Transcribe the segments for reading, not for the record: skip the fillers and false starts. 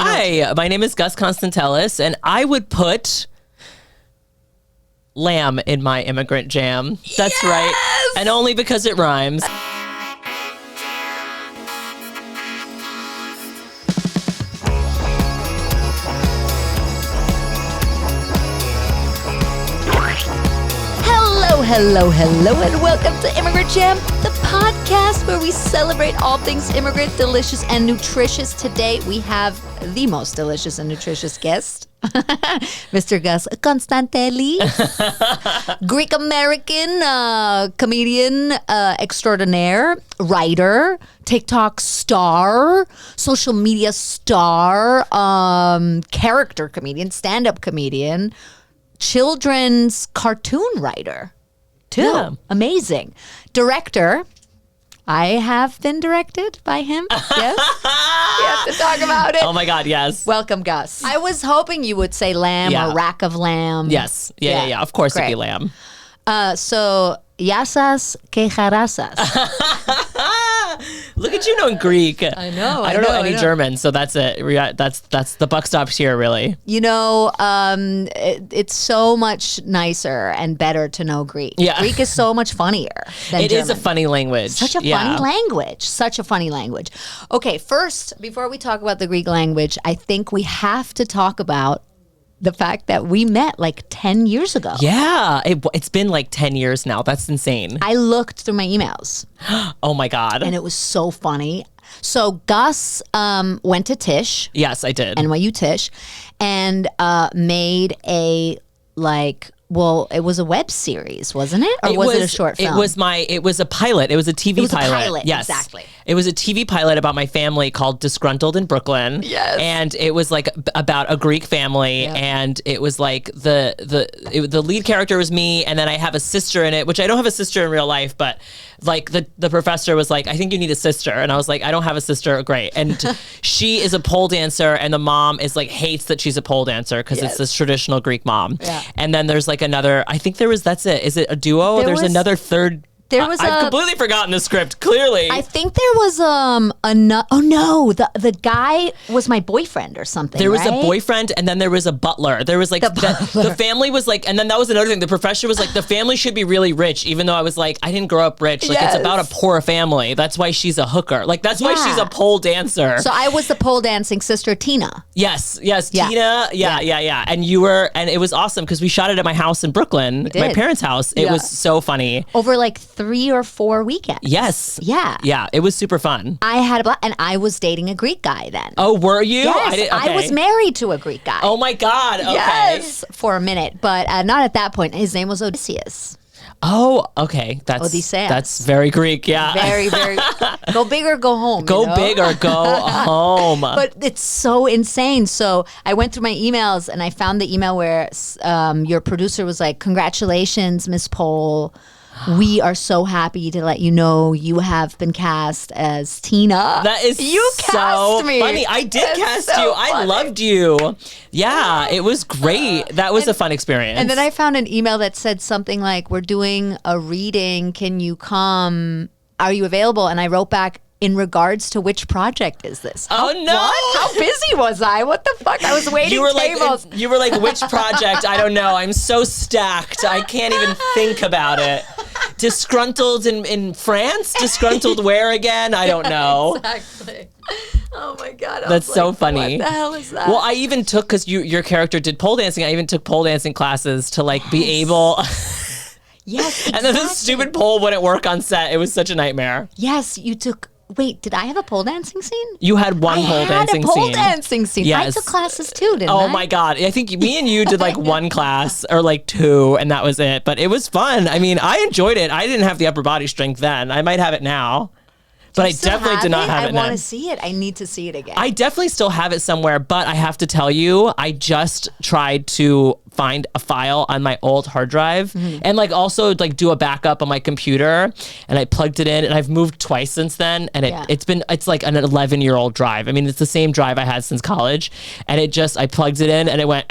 Hi, my name is Gus Constantellis, and I would put lamb in my immigrant jam. That's right. And only because it rhymes. Hello, and welcome to Immigrant Jam, the podcast where we celebrate all things immigrant, delicious, and nutritious. Today, we have the most delicious and nutritious guest, Mr. Gus Constantellis, Greek-American comedian extraordinaire, writer, TikTok star, social media star, character comedian, stand-up comedian, children's cartoon writer. Too. Yeah. Amazing. Director. I have been directed by him. Yes. We have to talk about it. Oh my God, yes. Welcome, Gus. I was hoping you would say lamb or rack of lamb. Yes. Yeah. Of course it'd be lamb. So, yasas kejarasas. Look at you knowing Greek. I know. I don't know any German, so that's it. That's the buck stops here, really. You know, it's so much nicer and better to know Greek. Yeah. Greek is so much funnier than German. It is a funny language. Such a funny language. Such a funny language. Okay, first, before we talk about the Greek language, I think we have to talk about the fact that we met like 10 years ago. Yeah, it's been like 10 years now. That's insane. I looked through my emails. Oh my God. And it was so funny. So Gus went to Tisch. Yes, I did. NYU Tisch. And made it was a web series, wasn't it? Or was it a short film? It was a pilot. It was a TV pilot. Yes. Exactly. It was a TV pilot about my family called Disgruntled in Brooklyn. Yes. And it was like about a Greek family. Yep. And it was like the lead character was me. And then I have a sister in it, which I don't have a sister in real life, but like the professor was like, I think you need a sister. And I was like, I don't have a sister. Great. And she is a pole dancer, and the mom is like hates that she's a pole dancer because it's this traditional Greek mom. Yeah. And then there's like another, I think that's it. Is it a duo? There's another third. I've completely forgotten the script, clearly. I think there was the guy was my boyfriend or something. There was a boyfriend, and then there was a butler. There was like the family was like, and then that was another thing. The professor was like, the family should be really rich, even though I was like, I didn't grow up rich. Like it's about a poor family. That's why she's a hooker. Like that's why she's a pole dancer. So I was the pole dancing sister, Tina. Yes, Tina. Yeah. And you were, and it was awesome because we shot it at my house in Brooklyn, my parents' house. It was so funny. Over like 3 or 4 weekends. Yes. Yeah. Yeah. It was super fun. I had a blast, and I was dating a Greek guy then. Oh, were you? Yes. I was married to a Greek guy. Oh my God. Okay. Yes. For a minute, but not at that point. His name was Odysseus. Oh, okay. That's very Greek. Yeah. Very, very. Go big or go home. Go big or go home. But it's so insane. So I went through my emails and I found the email where your producer was like, "Congratulations, Miss Pohl. We are so happy to let you know you have been cast as Tina." That is so funny. I did cast you. I loved you. Yeah, it was great. That was a fun experience. And then I found an email that said something like, "We're doing a reading. Can you come? Are you available?" And I wrote back, "In regards to which project is this?" Oh no! What? How busy was I? What the fuck? I was waiting tables. You were like, which project? I don't know. I'm so stacked. I can't even think about it. Disgruntled in France? Disgruntled where again? I don't know. Exactly. Oh my God. That's so funny. What the hell is that? Well, I even took, because your character did pole dancing, I even took pole dancing classes to like be able... Yes, exactly. And then the stupid pole wouldn't work on set. It was such a nightmare. Yes, you took... Wait, did I have a pole dancing scene? You had one pole dancing scene. I had a pole dancing scene. Yes. I took classes too, didn't I? Oh my God. I think me and you did like one class or like 2, and that was it. But it was fun. I mean, I enjoyed it. I didn't have the upper body strength then. I might have it now. But I definitely did not have it. I want to see it. I need to see it again. I definitely still have it somewhere, but I have to tell you, I just tried to find a file on my old hard drive and like also like do a backup on my computer, and I plugged it in, and I've moved twice since then, and it's like an 11-year-old drive. I mean, it's the same drive I had since college, and I plugged it in, and it went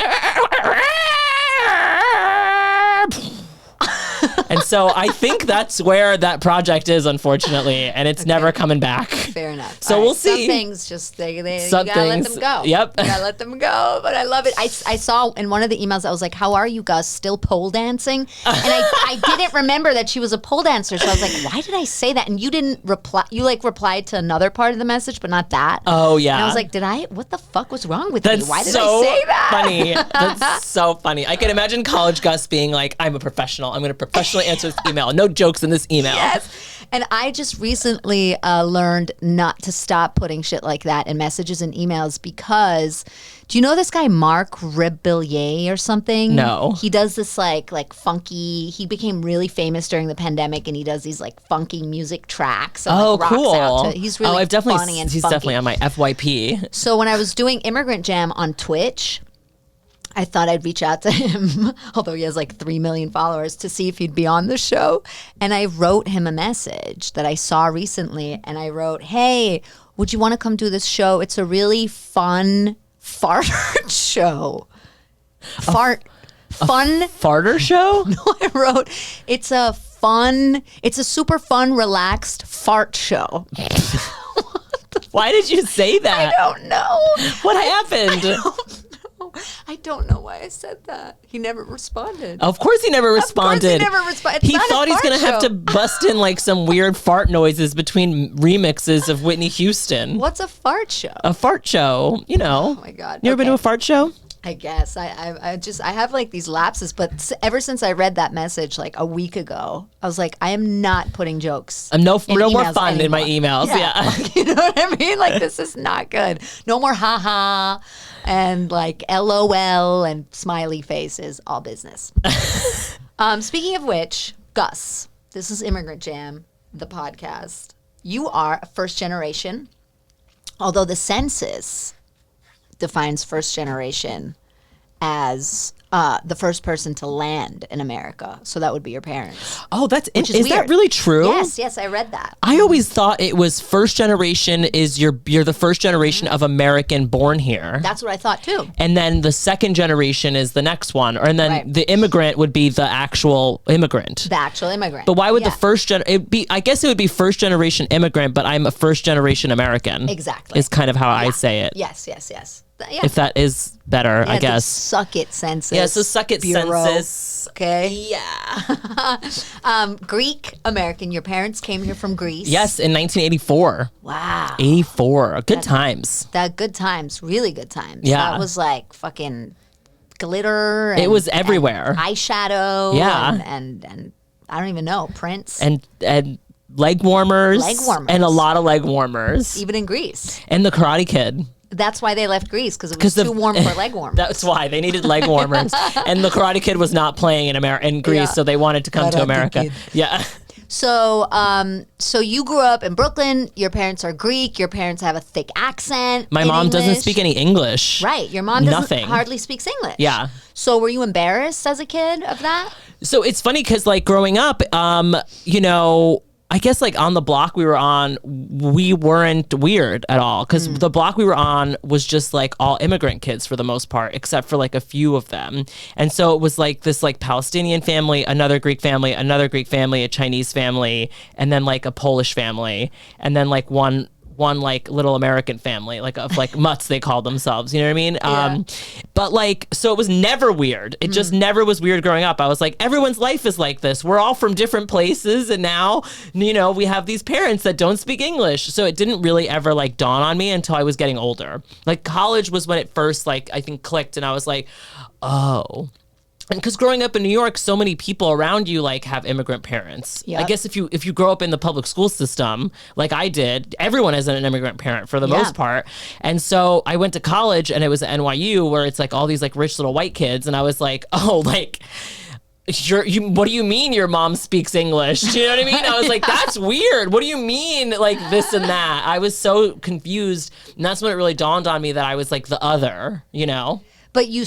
and So I think that's where that project is, unfortunately, and it's never coming back. Fair enough. So we'll see. Some things just they you Some gotta let things, them go. yep. You gotta let them go. But I love it. I saw in one of the emails I was like, "How are you, Gus? Still pole dancing?" And I didn't remember that she was a pole dancer, so I was like, "Why did I say that?" And you didn't reply. You like replied to another part of the message, but not that. Oh yeah. And I was like, "Did I? What the fuck was wrong with That's me? Why did so I say that?" funny. That's so funny. I can imagine college Gus being like, I'm a professional. I'm going to professionally answer this email. No jokes in this email. Yes. And I just recently learned not to stop putting shit like that in messages and emails because do you know this guy Mark Rebillier or something? No. He does this like funky, he became really famous during the pandemic and he does these like funky music tracks. And, Oh, like, rocks cool. out to, he's really I've definitely, funny and he's funky. definitely on my FYP. So when I was doing Immigrant Jam on Twitch, I thought I'd reach out to him, although he has like 3 million followers, to see if he'd be on the show. And I wrote him a message that I saw recently. And I wrote, "Hey, would you want to come do this show? It's a really fun fart show." Fun. Farter show? I wrote, it's a super fun, relaxed fart show. Why did you say that? I don't know. What happened? I don't know why I said that. He never responded. Of course he never responded. Of course he never responded. He thought he's going to have to bust in like some weird fart noises between remixes of Whitney Houston. What's a fart show? A fart show, you know. Oh my God. You ever been to a fart show? I guess I have like these lapses, but ever since I read that message like a week ago, I was like, I am not putting jokes. I'm no more emails fun in my anymore. emails. Yeah. Like, you know what I mean? Like this is not good. No more haha and like LOL and smiley faces. All business. Speaking of which, Gus, this is Immigrant Jam, the podcast. You are a first generation, although the census defines first generation as the first person to land in America. So that would be your parents. Oh, is weird. that really true? Yes, I read that. I always thought it was first generation is you're the first generation of American born here. That's what I thought too. And then the second generation is the next one. And then Right. the immigrant would be the actual immigrant. The actual immigrant. But why would Yeah. the first I guess it would be first generation immigrant, but I'm a first generation American. Exactly. Is kind of how I say it. Yes. Yeah. If that is better, I Yeah, guess. Suck it, census. Yeah, so suck it, Bureau. census. Okay. Yeah. Greek American. Your parents came here from Greece. Yes, in 1984. Wow. 84. Good times. That good times. Really good times. Yeah. That was like fucking glitter. It was everywhere. And eyeshadow. Yeah. And I don't even know, Prince. And leg warmers. Leg warmers. And a lot of leg warmers. Even in Greece. And the Karate Kid. That's why they left Greece, because it was too warm for leg warmers. That's why they needed leg warmers. And the Karate Kid was not playing in Greece, Yeah. so they wanted to come to Karate America. Kid. Yeah. So you grew up in Brooklyn. Your parents are Greek. Your parents have a thick accent. My in mom doesn't English. speak any English. Right. Your mom doesn't Nothing. hardly speaks English. Yeah. So were you embarrassed as a kid of that? So it's funny because like growing up, you know, I guess like on the block we were on, we weren't weird at all because the block we were on was just like all immigrant kids for the most part, except for like a few of them. And so it was like this like Palestinian family, another Greek family, a Chinese family, and then like a Polish family, and then like one like little American family, like of like mutts they called themselves, you know what I mean? Yeah. But like, so it was never weird. It just never was weird growing up. I was like, everyone's life is like this. We're all from different places. And now, you know, we have these parents that don't speak English. So it didn't really ever like dawn on me until I was getting older. Like college was when it first like, I think clicked and I was like, oh. And because growing up in New York, so many people around you like have immigrant parents. Yep. I guess if you grow up in the public school system, like I did, everyone has an immigrant parent for the most part. And so I went to college and it was at NYU where it's like all these like rich little white kids. And I was like, oh, like, what do you mean your mom speaks English? Do you know what I mean? I was like, that's weird. What do you mean like this and that? I was so confused. And that's when it really dawned on me that I was like the other, you know? But you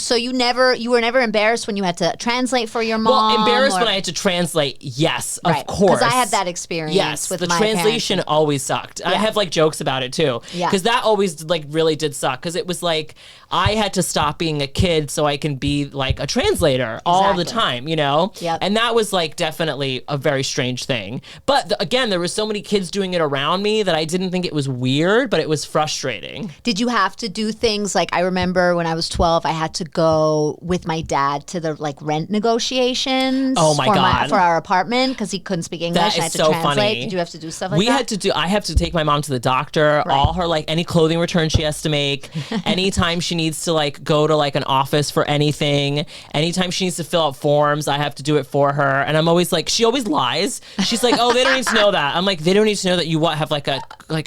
were never embarrassed when you had to translate for your mom? Well, embarrassed when I had to translate, yes, of course. Because I had that experience. Yes, with the my translation parents. always sucked. I have like jokes about it too. Yeah. Because that always like really did suck. Because it was like I had to stop being a kid so I can be like a translator all the time, you know? Yep. And that was like definitely a very strange thing. But again, there were so many kids doing it around me that I didn't think it was weird, but it was frustrating. Did you have to do things like, I remember when I was 12, I had to go with my dad to the like rent negotiations. Oh my God. For our apartment because he couldn't speak English. That I is had to so translate. funny. Did you have to do stuff like that? I have to take my mom to the doctor, all her like any clothing return she has to make, anytime she needs to like go to like an office for anything, anytime she needs to fill out forms, I have to do it for her. And I'm always like, she always lies. She's like, oh, they don't need to know that. I'm like, they don't need to know that you have like a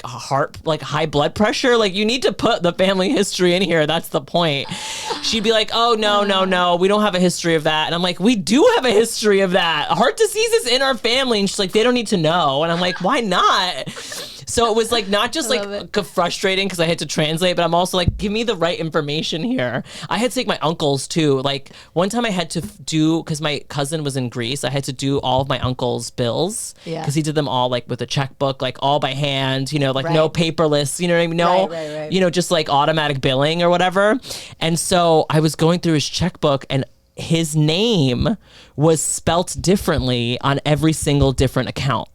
heart, like high blood pressure. Like you need to put the family history in here. That's the point. She'd be like, oh, no, we don't have a history of that. And I'm like, we do have a history of that. Heart disease is in our family. And she's like, they don't need to know. And I'm like, why not? So it was like not just like frustrating because I had to translate, but I'm also like, give me the right information here. I had to take my uncles too. Like one time I had to do, because my cousin was in Greece, I had to do all of my uncle's bills because he did them all like with a checkbook, like all by hand, you know, like no paperless, you know what I mean? No, you know, just like automatic billing or whatever. And so I was going through his checkbook and his name was spelt differently on every single different account.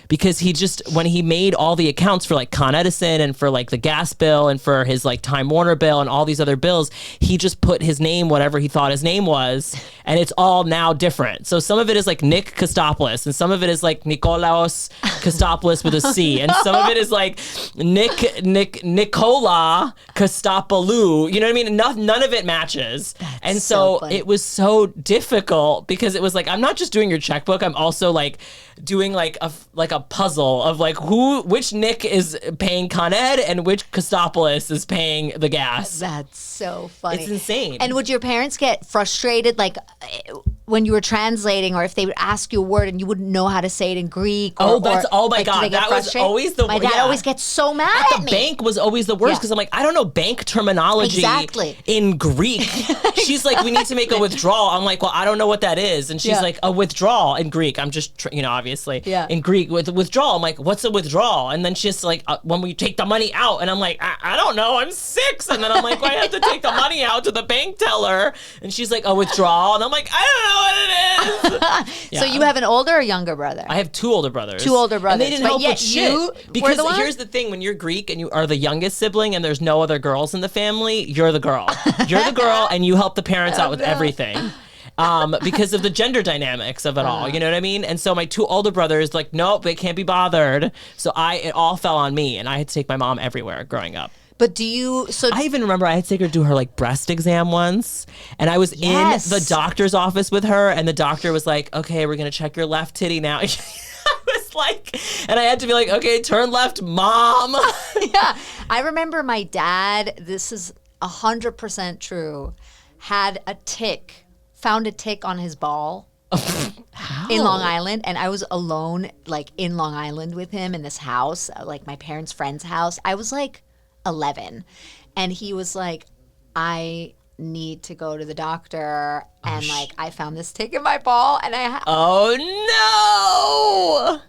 Because he just, when he made all the accounts for like Con Edison and for like the gas bill and for his like Time Warner bill and all these other bills, he just put his name, whatever he thought his name was, and it's all now different. So some of it is like Nick Constantellis, and some of it is like Nikolaos Constantellis with a C, and some of it is like Nicola Constantelou. You know what I mean? None of it matches. And so it was so difficult because it was like, I'm not just doing your checkbook, I'm also like doing like a puzzle of like which Nick is paying Con Ed and which Constantellis is paying the gas. That's so funny. It's insane. And would your parents get frustrated like when you were translating, or if they would ask you a word and you wouldn't know how to say it in Greek? Oh my God, that was frustrated? always the My dad always gets so mad at me. The bank was always the worst because I'm like, I don't know bank terminology in Greek. She's like, we need to make a withdrawal. I'm like, well, I don't know what that is. And she's like, a withdrawal in Greek. I'm just, obviously in Greek with withdrawal. I'm like, what's a withdrawal? And then she's like, when we take the money out. And I'm like, I don't know. I'm 6. And then I'm like, well, I have to take the money out to the bank teller. And she's like, a withdrawal. And I'm like, I don't know what it is. So you have an older or younger brother? I have 2 older brothers. 2 older brothers. And they didn't help with shit. Because the here's the thing. When you're Greek and you are the youngest sibling and there's no other girls in the family, you're the girl. You're the girl and you help the parents out with everything. Because of the gender dynamics of it all, you know what I mean? And so my 2 older brothers, like, nope, they can't be bothered. So it all fell on me, and I had to take my mom everywhere growing up. But do you, I even remember I had to take her to do her like breast exam once, and I was in the doctor's office with her, and the doctor was like, okay, we're gonna check your left titty now. I was like, and I had to be like, okay, turn left, mom. Yeah, I remember my dad, this is 100% true, found a tick on his ball in Long Island, and I was alone like in Long Island with him in this house, like my parents' friend's house. I was like 11, and he was like, I need to go to the doctor, and like I found this tick in my ball, and oh no.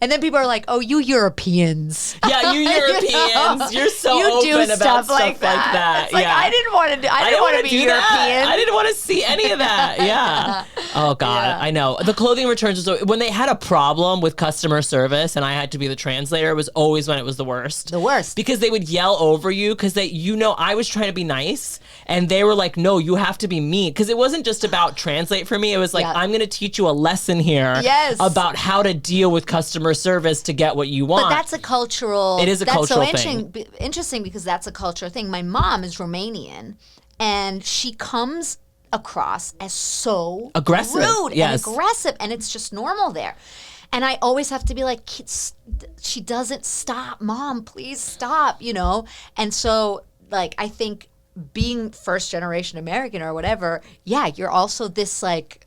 And then people are like, "Oh, you Europeans." Yeah, you Europeans. You're so open about stuff like that. It's like, I didn't want to do. I didn't want to be European. I didn't want to see any of that. Yeah. Oh God, I know. The clothing returns was when they had a problem with customer service, and I had to be the translator. It was always when it was the worst. The worst because they would yell over you because I was trying to be nice, and they were like, "No, you have to be mean." Because it wasn't just about translate for me. It was like, I'm going to teach you a lesson here about how to deal with customer service to get what you want. But that's a cultural. It is a cultural thing. Interesting because that's a cultural thing. My mom is Romanian, and she comes across as so aggressive, rude and aggressive, and it's just normal there. And I always have to be like, she doesn't stop, Mom, please stop, And so, like, I think being first generation American or whatever, you're also this like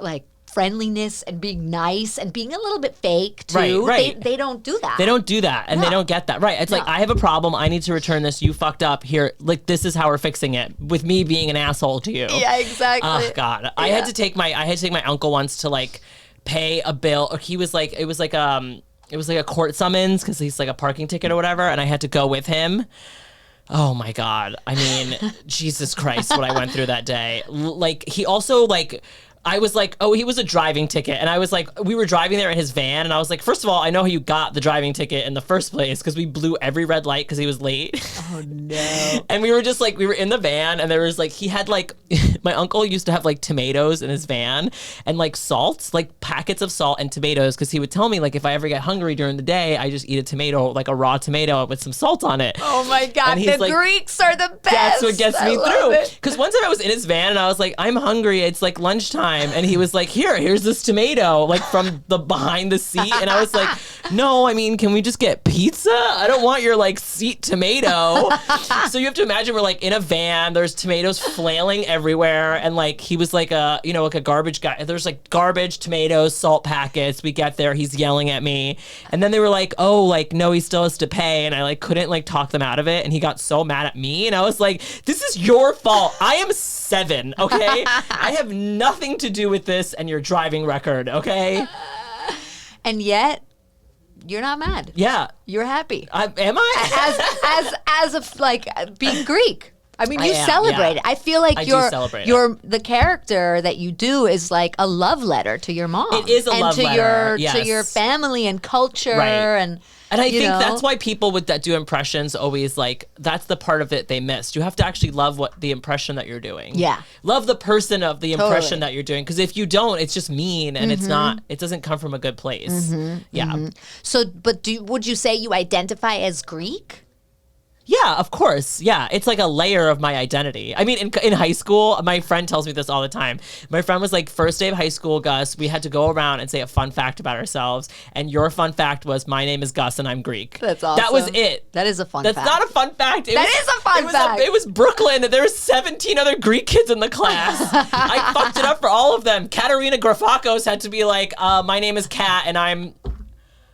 friendliness and being nice and being a little bit fake too. Right. They don't do that. They don't do that, and they don't get that. Right. It's like, I have a problem. I need to return this. You fucked up here. Like, this is how we're fixing it, with me being an asshole to you. Yeah, exactly. Oh God. Yeah. I had to take my uncle once to like pay a bill. Or he was like, it was like a court summons because he's like a parking ticket or whatever, and I had to go with him. Oh my God. I mean, Jesus Christ, what I went through that day. Like, he also like, I was like, oh, he was a driving ticket. And I was like, we were driving there in his van. And I was like, first of all, I know how you got the driving ticket in the first place, because we blew every red light because he was late. Oh no. And we were just like, we were in the van, and there was like, he had like, my uncle used to have like tomatoes in his van and like salt, like packets of salt and tomatoes. Because he would tell me, like, if I ever get hungry during the day, I just eat a tomato, like a raw tomato with some salt on it. Oh my God. The like, Greeks are the best. That's what gets me through. Because one time I was in his van and I was like, I'm hungry. It's like lunchtime. And he was like, here's this tomato, like from the behind the seat. And I was like, no, I mean, can we just get pizza? I don't want your like seat tomato. So you have to imagine we're like in a van, there's tomatoes flailing everywhere. And like, he was like like a garbage guy. There's like garbage, tomatoes, salt packets. We get there, he's yelling at me. And then they were like, oh, like, no, he still has to pay. And I like couldn't like talk them out of it. And he got so mad at me. And I was like, this is your fault. I am 7, okay? I have nothing to do with this and your driving record, okay? And yet, you're not mad. Yeah. You're happy. Am I? as of like being Greek. I mean, you celebrate it. I feel like the character that you do is like a love letter to your mom. It is a love letter. To your family and culture. Right. And I think that's why people that do impressions always like, that's the part of it they missed. You have to actually love the impression that you're doing. Yeah. Love the person of the impression that you're doing. Because if you don't, it's just mean and it doesn't come from a good place. Yeah. So, but would you say you identify as Greek? Yeah, of course. Yeah, it's like a layer of my identity. I mean, in high school, my friend tells me this all the time. My friend was like, first day of high school, Gus, we had to go around and say a fun fact about ourselves. And your fun fact was, my name is Gus and I'm Greek. That's awesome. That was it. That is a fun fact. That's not a fun fact. That is a fun fact. It was Brooklyn. There were 17 other Greek kids in the class. I fucked it up for all of them. Katerina Grafakos had to be like, my name is Kat and I'm,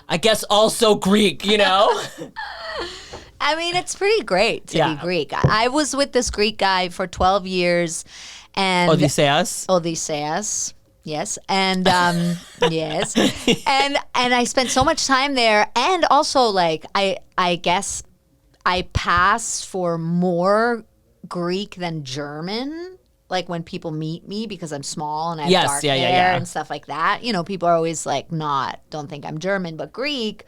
I guess, also Greek, you know? I mean, it's pretty great to be Greek. I was with this Greek guy for 12 years. And Odysseus. Yes. And yes. And I spent so much time there. And also, like, I guess I pass for more Greek than German. Like when people meet me because I'm small and I have dark hair and stuff like that. You know, people are always like, don't think I'm German, but Greek.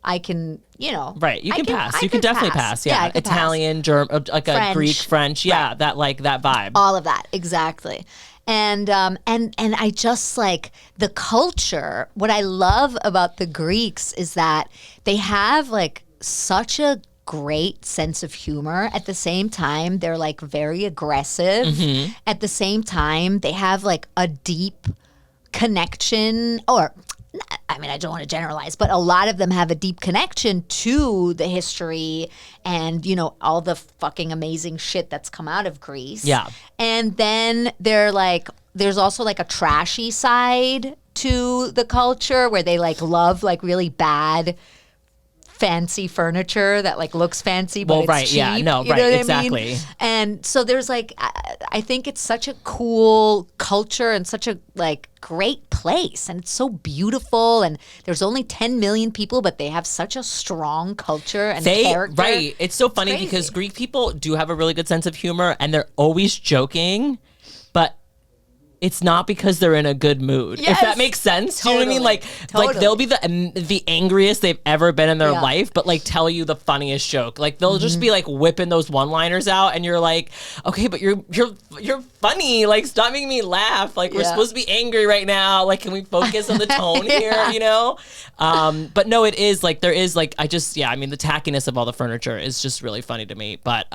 I can, Right, you can pass. You can definitely pass. Yeah, Italian, German, like French, a Greek, French. Yeah, right. That vibe. All of that, exactly. And I just like the culture. What I love about the Greeks is that they have like such a great sense of humor. At the same time, they're like very aggressive. Mm-hmm. At the same time, they have like a deep connection, or I mean, I don't want to generalize, but a lot of them have a deep connection to the history and, all the fucking amazing shit that's come out of Greece. Yeah. And then there's also like a trashy side to the culture where they like love like really bad fancy furniture that like looks fancy but it's cheap. Yeah, no, you know exactly. I mean? And so there's like, I think it's such a cool culture and such a like great place, and it's so beautiful, and there's only 10 million people, but they have such a strong culture and character. Right. It's so funny because Greek people do have a really good sense of humor, and they're always joking, but it's not because they're in a good mood. Yes. If that makes sense. Totally. Do you know what I mean? Like they'll be the angriest they've ever been in their life, but like tell you the funniest joke. Like they'll just be like whipping those one-liners out, and you're like, okay, but you're funny. Like stop making me laugh. Like we're supposed to be angry right now. Like can we focus on the tone here? You know? But no, it is like there is like I mean the tackiness of all the furniture is just really funny to me. But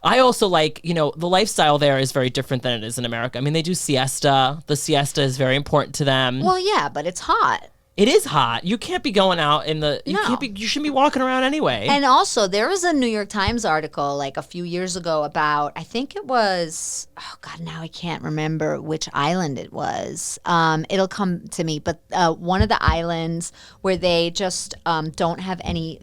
I also like, the lifestyle there is very different than it is in America. I mean, they do siesta. The siesta is very important to them. Well, yeah, but it's hot. It is hot. You can't be going out in the. You No. can't be. You shouldn't be walking around anyway. And also, there was a New York Times article like a few years ago about, I think it was, oh God, now I can't remember which island it was. It'll come to me, but one of the islands where they just don't have any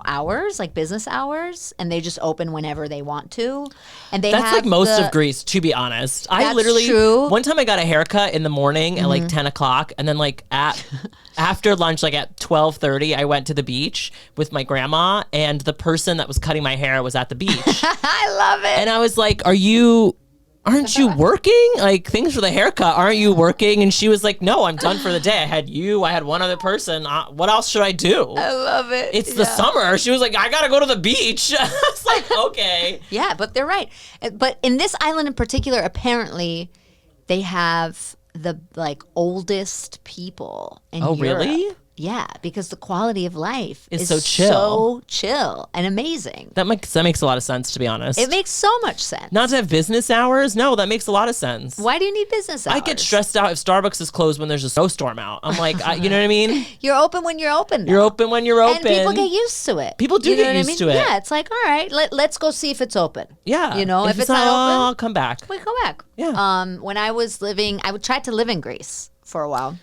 hours, like business hours, and they just open whenever they want to. And they That's have like most the- of Greece, to be honest. I That's literally true. one time I got a haircut in the morning at like 10 o'clock, and then like at after lunch, like at 12:30, I went to the beach with my grandma, and the person that was cutting my hair was at the beach, I love it. and I was like, "Aren't you working? Like, things for the haircut, aren't you working?" And she was like, "No, I'm done for the day. I had you. I had one other person. What else should I do?" I love it. It's the summer. She was like, "I gotta go to the beach." I was like, "Okay." Yeah, but they're right. But in this island in particular, apparently, they have the like oldest people in Oh, Europe. really? Yeah, because the quality of life Is is so chill. so chill and amazing. That makes a lot of sense, to be honest. It makes so much sense. Not to have business hours? No, that makes a lot of sense. Why do you need business hours? I get stressed out if Starbucks is closed when there's a snowstorm out. I'm like, you know what I mean? You're open when you're open. You're though. open when you're open. And people get used to it. People do You know get what I used mean? to it. Yeah, it's like, all right, let's go see if it's open. Yeah. You know, if it's not I'll open, come back. we go back. Yeah. When I was living, I would try to live in Greece for a while.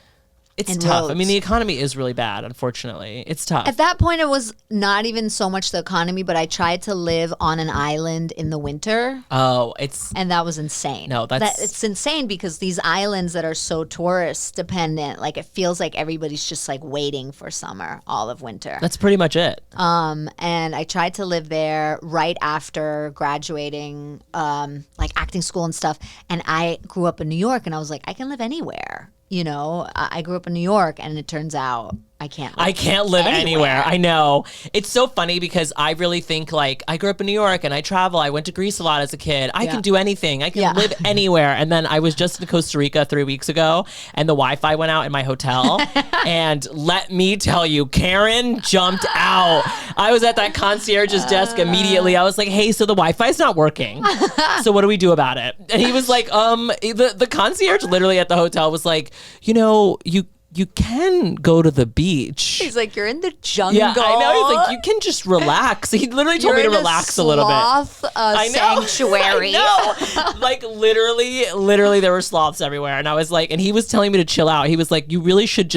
It's and tough. I roads. mean, the economy is really bad, unfortunately. It's tough. At that point, it was not even so much the economy, but I tried to live on an island in the winter, Oh, it's and that was insane. No, that's- it's insane because these islands that are so tourist dependent, like it feels like everybody's just like waiting for summer all of winter. that's pretty much it. And I tried to live there right after graduating, like acting school and stuff. And I grew up in New York, and I was like, I can live anywhere. You know, I grew up in New York, and it turns out I can't. I can't live anywhere. I know. It's so funny because I really think like I grew up in New York and I travel. I went to Greece a lot as a kid. I can do anything. I can Yeah. live anywhere. And then I was just in Costa Rica 3 weeks ago, and the Wi-Fi went out in my hotel. And let me tell you, Karen jumped out. I was at that concierge's desk immediately. I was like, "Hey, so the Wi-Fi's not working. So what do we do about it?" And he was like, the concierge literally at the hotel was like, "You know, you can go to the beach." He's like, you're in the jungle. Yeah, I know. He's like, you can just relax. He literally told me to relax a little bit. I know. Sanctuary. I know. Like literally there were sloths everywhere. And I was like, and he was telling me to chill out. He was like, you really should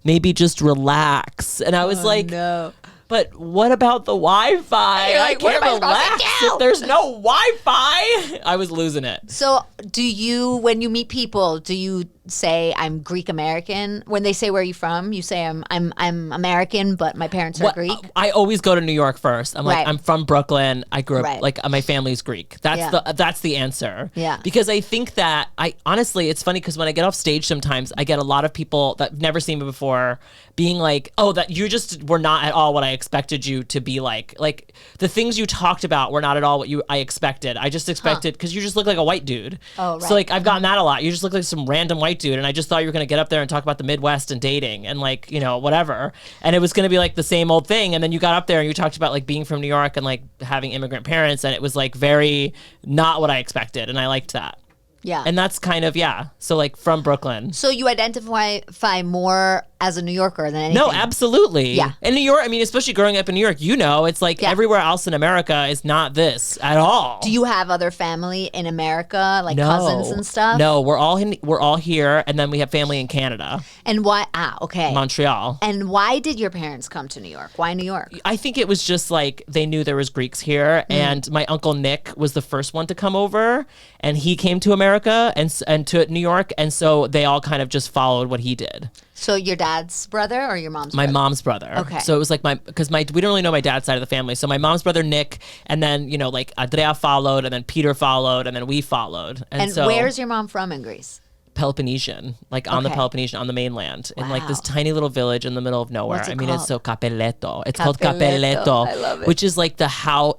maybe just relax. And I was like, No. but what about the Wi-Fi? You're I like, what can't am I supposed to relax do? if there's no Wi-Fi. I was losing it. So, do you, when you meet people, do you say I'm Greek American? When they say where are you from, you say I'm American, but my parents are Greek. I always go to New York first. I'm like, Right. I'm from Brooklyn. I grew up Right. like my family's Greek. That's the answer. Yeah. Because I think that honestly, it's funny because when I get off stage sometimes I get a lot of people that have never seen me before being like, "Oh, that you just were not at all what I expected you to be like. Like the things you talked about were not at all what I expected. I just expected because you just look like a white dude. Oh, right. So like I've gotten that a lot. You just look like some random white dude, and I just thought you were gonna get up there and talk about the Midwest and dating and like whatever, and it was gonna be like the same old thing. And then you got up there and you talked about like being from New York and like having immigrant parents, and it was like very not what I expected, and I liked that. Yeah. And that's kind of So like from Brooklyn. So you identify more as a New Yorker than anything? No, absolutely. Yeah. In New York, I mean, especially growing up in New York, it's like everywhere else in America is not this at all. Do you have other family in America, like cousins and stuff? No, we're all here, and then we have family in Canada, And why? Okay. Montreal. And why did your parents come to New York? Why New York? I think it was just like they knew there was Greeks here, and my uncle Nick was the first one to come over, and he came to America and to New York, and so they all kind of just followed what he did. So your dad's brother or your mom's My brother? mom's brother. Okay. So it was like we don't really know my dad's side of the family. So my mom's brother Nick, and then like Andrea followed, and then Peter followed, and then we followed. And so, where's your mom from in Greece? Peloponnesian, like on the Okay. Peloponnesian, on the mainland, in like this Wow. tiny little village in the middle of nowhere. What's it I mean, it's so called? Cappelletto. It's called Cappelletto. Cappelletto, I love it. which is like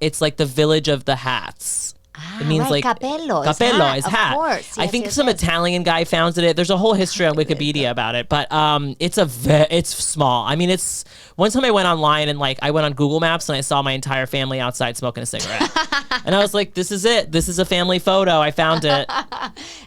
it's like the village of the hats. It means right, like capello is hat. Of course. I think some Italian guy founded it. There's a whole history on Wikipedia about it, but it's small. I mean, it's one time I went online and like I went on Google Maps and I saw my entire family outside smoking a cigarette, and I was like, "This is it. This is a family photo. I found it."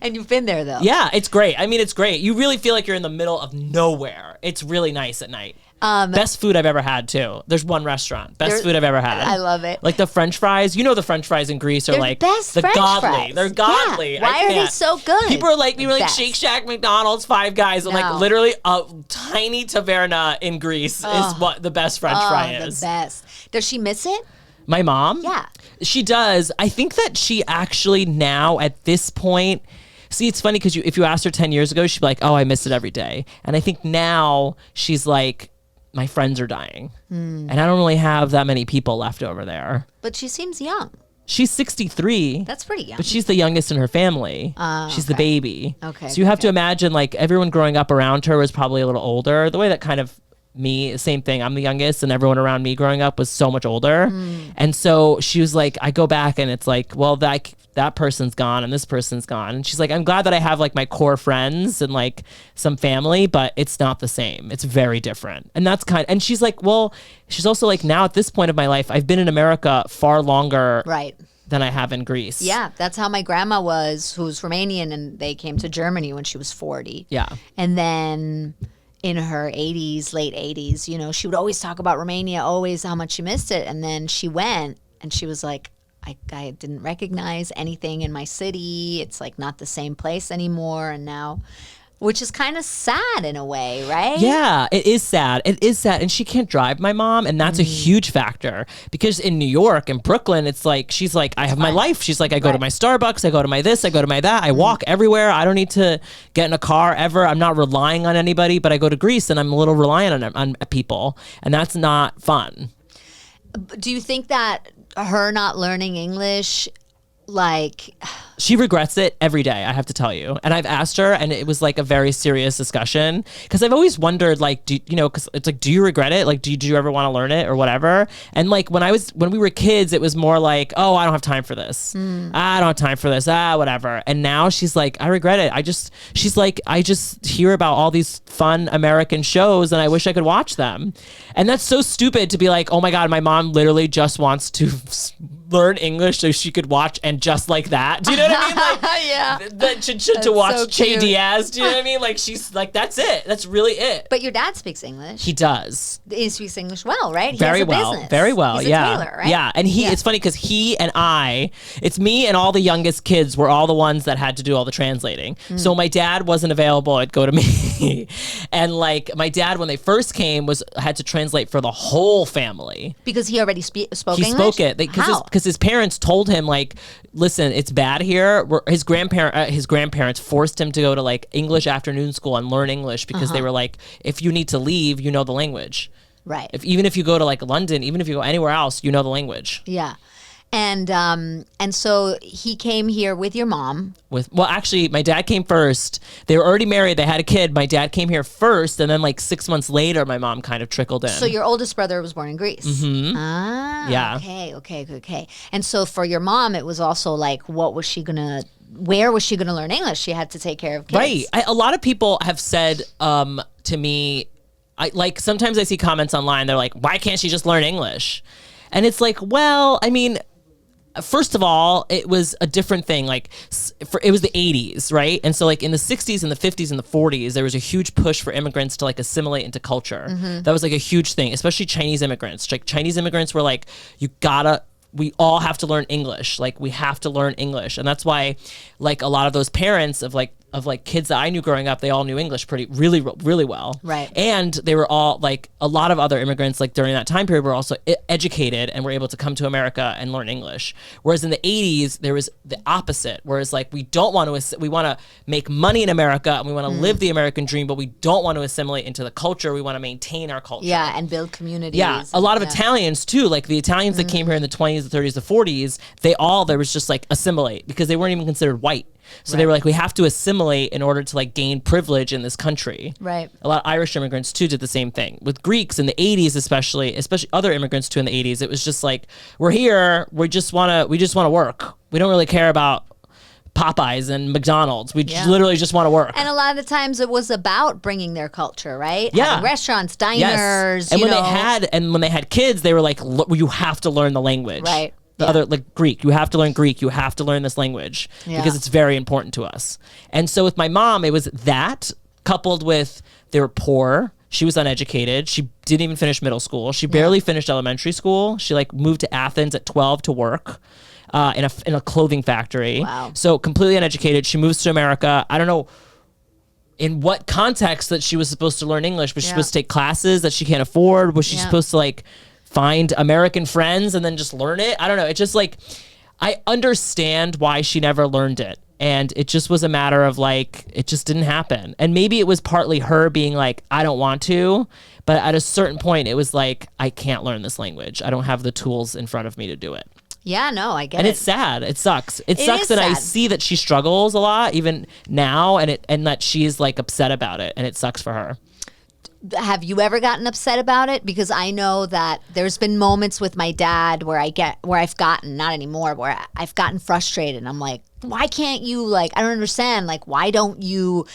And you've been there though. Yeah, it's great. I mean, it's great. You really feel like you're in the middle of nowhere. It's really nice at night. Best food I've ever had too. There's one restaurant. Best food I've ever had. I love it. Like the French fries. You know the French fries in Greece are They're like best the French godly. fries. They're godly. Yeah. Why are they so good? People are like, we were like Best. Shake Shack, McDonald's, Five Guys, and like No. literally a tiny taverna in Greece is what the best French fry is. The best. Does she miss it? My mom? Yeah. She does. I think that she actually now at this point. See, it's funny because if you asked her 10 years ago, she'd be like, "Oh, I miss it every day." And I think now she's like, my friends are dying. And I don't really have that many people left over there. But she seems young. She's 63. That's pretty young. But she's the youngest in her family. She's the baby. Okay, So you have to imagine like everyone growing up around her was probably a little older. The way that kind of me, same thing. I'm the youngest and everyone around me growing up was so much older. And so she was like, I go back and it's like, well, that person's gone and this person's gone. And she's like, I'm glad that I have like my core friends and like some family, but it's not the same. It's very different. And that's and she's like, well, she's also like, now at this point of my life, I've been in America far longer Right. than I have in Greece. Yeah, that's how my grandma was, who's Romanian, and they came to Germany when she was 40. Yeah. And then in her 80s, late 80s, you know, she would always talk about Romania, always how much she missed it. And then she went and she was like, I didn't recognize anything in my city. It's like not the same place anymore. And now, which is kind of sad in a way, right? Yeah, it is sad. It is sad. And she can't drive, my mom. And that's a huge factor because in New York and Brooklyn, it's like, she's like, I have my life. She's like, I go to my Starbucks, I go to my this, I go to my that. I walk everywhere. I don't need to get in a car ever. I'm not relying on anybody, but I go to Greece and I'm a little reliant on people. And that's not fun. Do you think that her not learning English, like, She regrets it every day, I have to tell you. And I've asked her, and it was like a very serious discussion. Because I've always wondered, like, because it's like, do you regret it? Like, do you ever want to learn it or whatever? And like, when we were kids, it was more like, oh, I don't have time for this. I don't have time for this. Whatever. And now she's like, I regret it. She's like, I just hear about all these fun American shows and I wish I could watch them. And that's so stupid to be like, oh my God, my mom literally just wants to learn English so she could watch and just like that. Do you know what I mean? Like, yeah. to watch so Che cute. Diaz. Do you know what I mean? Like, she's like, that's it. That's really it. But your dad speaks English. He does. He speaks English well, right? He Very has a well. business. Very well. He's a yeah. tailor, right? Yeah. And it's funny because he and it's me and all the youngest kids were all the ones that had to do all the translating. So my dad wasn't available. It'd go to me. And like my dad, when they first came, had to translate for the whole family. Because he already spoke He English? spoke it How? because his parents told him like, listen, it's bad here. His grandparents forced him to go to like English afternoon school and learn English because they were like, if you need to leave, you know the language. Right. Even if you go to like London, even if you go anywhere else, you know the language. Yeah. And so he came here with your mom. Actually, my dad came first. They were already married. They had a kid. My dad came here first, and then like 6 months later, my mom kind of trickled in. So your oldest brother was born in Greece. Mm-hmm. Ah, yeah. Okay. And so for your mom, it was also like, where was she gonna learn English? She had to take care of kids. Right. A lot of people have said to me, sometimes I see comments online. They're like, why can't she just learn English? And it's like, well, I mean, first of all, it was a different thing. Like, it was the 80s, right? And so, like, in the 60s and the 50s and the 40s, there was a huge push for immigrants to, like, assimilate into culture. That was, like, a huge thing, especially Chinese immigrants. Like, Chinese immigrants were like, we all have to learn English. Like, we have to learn English. And that's why, like, a lot of those parents of kids that I knew growing up, they all knew English really, really well. Right. And they were all like, a lot of other immigrants, like during that time period, were also educated and were able to come to America and learn English. Whereas in the 80s, there was the opposite. Whereas like, we want to make money in America and we want to live the American dream, but we don't want to assimilate into the culture. We want to maintain our culture. Yeah, and build communities. Yeah, a lot of Italians too, like the Italians that came here in the 20s, the 30s, the 40s, there was just like assimilate because they weren't even considered white. So they were like, we have to assimilate in order to like gain privilege in this country. Right. A lot of Irish immigrants too did the same thing. With Greeks in the 80s, especially other immigrants too in the 80s, it was just like, we're here, we just wanna work. We don't really care about Popeyes and McDonald's. We literally just want to work. And a lot of the times it was about bringing their culture, right? Yeah. Having restaurants, diners. And when they had kids, they were like, you have to learn the language. Right. The other, like Greek, you have to learn Greek. You have to learn this language because it's very important to us. And so with my mom, it was that coupled with they were poor. She was uneducated. She didn't even finish middle school. She barely finished elementary school. She like moved to Athens at 12 to work. In a clothing factory. Wow. So completely uneducated. She moves to America. I don't know in what context that she was supposed to learn English, but she's supposed to take classes that she can't afford. Was she supposed to like find American friends and then just learn it? I don't know. It's just like, I understand why she never learned it. And it just was a matter of like, it just didn't happen. And maybe it was partly her being like, I don't want to. But at a certain point, it was like, I can't learn this language. I don't have the tools in front of me to do it. Yeah, no, I get and it. And it's sad. It sucks. It sucks that sad. I see that she struggles a lot, even now, and that she's like upset about it, and it sucks for her. Have you ever gotten upset about it? Because I know that there's been moments with my dad where I've gotten, not anymore, where I've gotten frustrated. And I'm like, why can't you, like, I don't understand. Like, why don't you,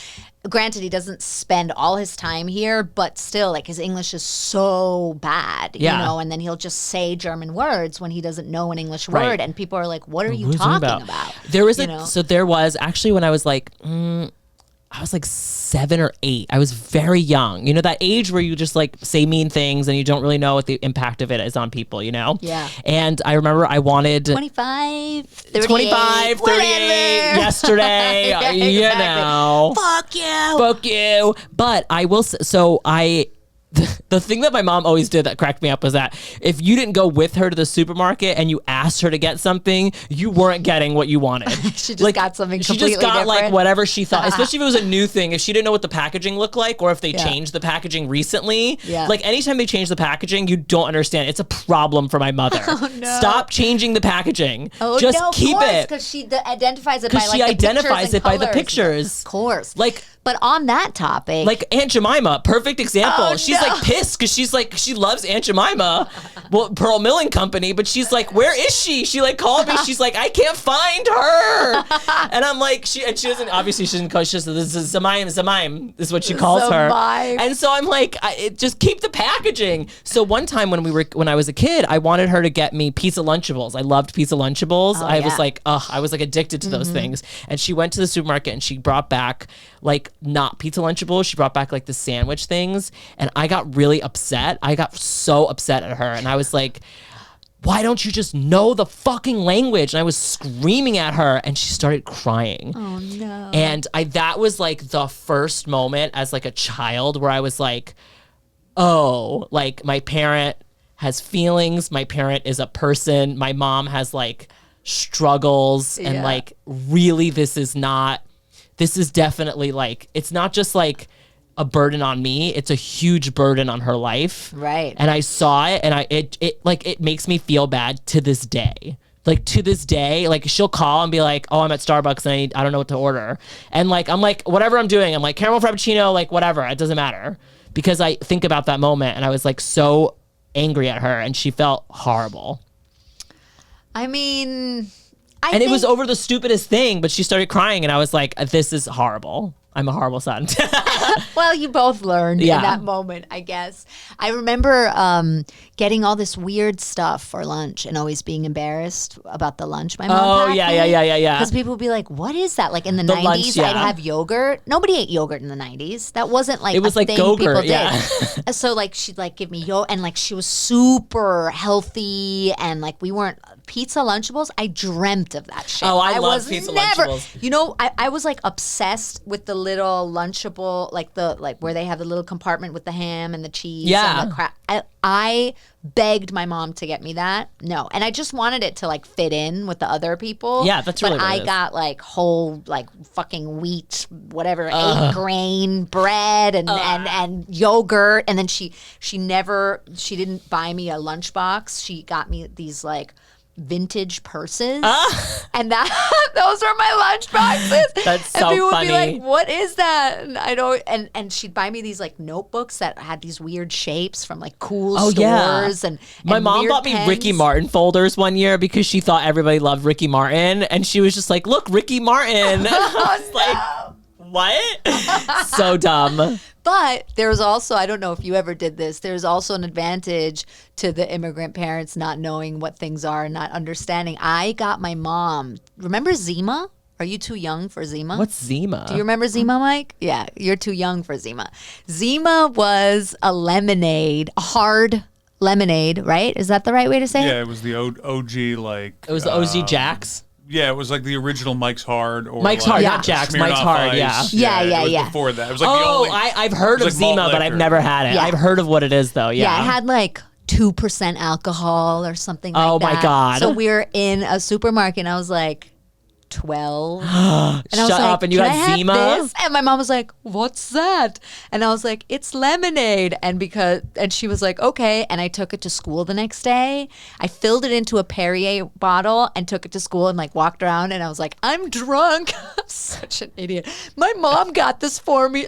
granted, he doesn't spend all his time here, but still, like, his English is so bad, you know, and then he'll just say German words when he doesn't know an English word. And people are like, what are you talking about? There was actually when I was like, I was like 7 or 8. I was very young. You know, that age where you just like say mean things and you don't really know what the impact of it is on people, you know? Yeah. And I remember I wanted 25, 38, 38 yesterday, you know. Fuck you. But I will, the thing that my mom always did that cracked me up was that if you didn't go with her to the supermarket and you asked her to get something, you weren't getting what you wanted. She just got something completely She just got different. like whatever she thought, especially if it was a new thing. If she didn't know what the packaging looked like or if they changed the packaging recently. Yeah. Like anytime they change the packaging, you don't understand. It's a problem for my mother. Oh, no. Stop changing the packaging. Oh, just no, keep it. Because she identifies it by like She identifies it by the pictures. Of course. Like, but on that topic, like Aunt Jemima, perfect example. Oh, she's like pissed because she's like, she loves Aunt Jemima, well, Pearl Milling Company, but she's like, where is she? She like called me. She's like, I can't find her. And I'm like, she doesn't, obviously she doesn't call, she just, this is Zemaim is what she calls her. And so I'm like, just keep the packaging. So one time when I was a kid, I wanted her to get me pizza Lunchables. I loved pizza Lunchables. I was like, I was like addicted to those things. And she went to the supermarket and she brought back like not pizza Lunchables. She brought back like the sandwich things. And I got really upset. I got so upset at her. And I was like, why don't you just know the fucking language? And I was screaming at her and she started crying. Oh no. And that was like the first moment as like a child where I was like, oh, like my parent has feelings. My parent is a person. My mom has like struggles and like really this is definitely like, it's not just like a burden on me, it's a huge burden on her life. Right. And I saw it and it makes me feel bad to this day. Like to this day, like she'll call and be like, oh, I'm at Starbucks and I don't know what to order. And like, I'm like, whatever I'm doing, I'm like caramel frappuccino, like whatever, it doesn't matter. Because I think about that moment and I was like so angry at her and she felt horrible. I mean, it was over the stupidest thing, but she started crying and I was like, this is horrible. I'm a horrible son. Well, you both learned in that moment, I guess. I remember getting all this weird stuff for lunch and always being embarrassed about the lunch my mom packed me. Yeah. Because people would be like, what is that? Like in the 90s, lunch, I'd have yogurt. Nobody ate yogurt in the 90s. That wasn't like it was a like thing Go-Gurt, people did. So like she'd like give me yogurt and like she was super healthy and like we weren't pizza Lunchables. I dreamt of that shit. Oh, I love pizza Lunchables. You know, I was like obsessed with the little Lunchable, like where they have the little compartment with the ham and the cheese. Yeah. And the I begged my mom to get me that. No, and I just wanted it to like fit in with the other people. Yeah, that's really But what it I is. got like whole like fucking wheat, whatever, 8-grain bread and yogurt, and then she didn't buy me a lunchbox. She got me these like vintage purses, and those are my lunch boxes. That's so and people funny. would be like, "What is that?" And I don't. And she'd buy me these like notebooks that had these weird shapes from like cool stores. And my mom weird bought me pens. Ricky Martin folders one year because she thought everybody loved Ricky Martin, and she was just like, "Look, Ricky Martin." I was like, "What?" So dumb. But there's also, I don't know if you ever did this, there's also an advantage to the immigrant parents not knowing what things are and not understanding. I got my mom, remember Zima? Are you too young for Zima? What's Zima? Do you remember Zima, Mike? Yeah, you're too young for Zima. Zima was a lemonade, a hard lemonade, right? Is that the right way to say it? Yeah, it was the OG, like... It was the OG Jax? Yeah, it was like the original Mike's Hard. Or Mike's like Hard, not Jax. Smirnoff Mike's Hard, Ice. yeah. Yeah, It was yeah. before that. It was like the only... I've heard it of was like Zima, malt but I've liquor. never had it. Yeah. I've heard of what it is, though. Yeah, it had like 2% alcohol or something like Oh, that. my God. So we were in a supermarket and I was like 12. And I was Shut like, up, and you "Can had I have Zima?" this?" And my mom was like, "What's that?" And I was like, "It's lemonade." And she was like, "Okay." And I took it to school the next day. I filled it into a Perrier bottle and took it to school and like walked around and I was like, "I'm drunk." I'm such an idiot. My mom got this for me.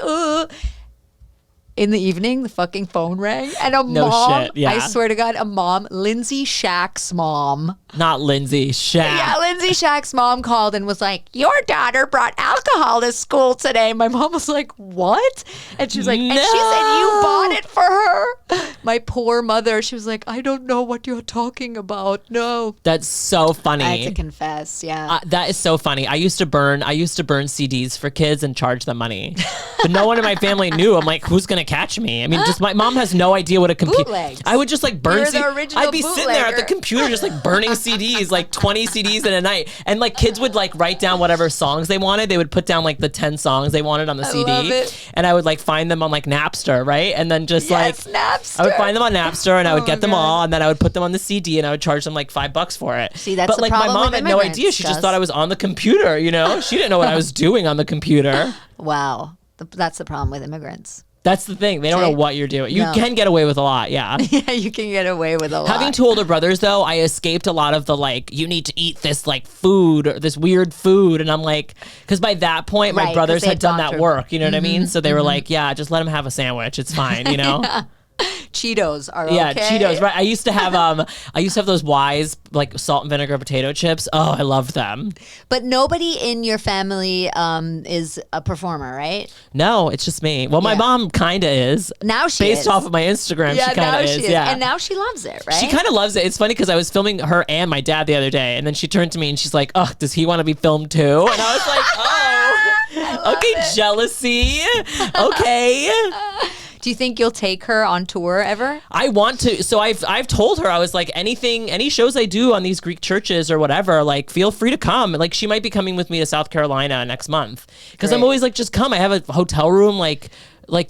In the evening, the fucking phone rang, and No mom, shit, yeah. I swear to God, a mom, Lindsay Shack's mom. Not Lindsay, Shaq. Yeah, Lindsay Shack's mom called and was like, "Your daughter brought alcohol to school today." My mom was like, "What?" And she was like, and she said, "You bought it for her?" My poor mother, she was like, "I don't know what you're talking about. No." That's so funny. I had to confess, yeah. That is so funny. I used to burn CDs for kids and charge them money, but no one in my family knew. I'm like, who's gonna catch me? I mean, just my mom has no idea what a computer. Bootlegs. I would just like burn. You're the original I'd be sitting there at the bootlegger. computer just like burning CDs, like 20 CDs in a night, and like kids would like write down whatever songs they wanted. They would put down like the 10 songs they wanted on the CD, love it. and I would like find them on like Napster, right? And then just Yes, like Napster. I would find them on Napster, and I would Oh get my them God. all, and then I would put them on the CD, and I would charge them like $5 for it. See, that's but the like my problem mom with had no immigrants, idea. She just Gus. thought I was on the computer. You know, she didn't know what I was doing on the computer. Wow. That's the problem with immigrants. That's the thing. They don't know See? what you're doing. You No. can get away with a lot, yeah. Yeah, you can get away with a lot. Having two older brothers, though, I escaped a lot of the like, you need to eat this like food or this weird food. And I'm like, because by that point, Right, my 'cause brothers they had had done gone that through- work. You know what I mean? So they were like, yeah, just let him have a sandwich. It's fine, you know? Cheetos are Yeah, okay. Cheetos, right. I used to have those Wise like salt and vinegar potato chips. Oh, I loved them. But nobody in your family is a performer, right? No, it's just me. Well, my Yeah. mom kind of is. Now she Based is. off of my Instagram, Yeah, she kind now of she is. is. Yeah. And now she loves it, right? She kind of loves it. It's funny because I was filming her and my dad the other day, and then she turned to me and she's like, "Oh, does he want to be filmed too?" And I was like, "Oh, okay, jealousy. Okay." Do you think you'll take her on tour ever? I want to. So I've told her, I was like, any shows I do on these Greek churches or whatever, like feel free to come. Like she might be coming with me to South Carolina next month because I'm Great. always like, just come. I have a hotel room. Like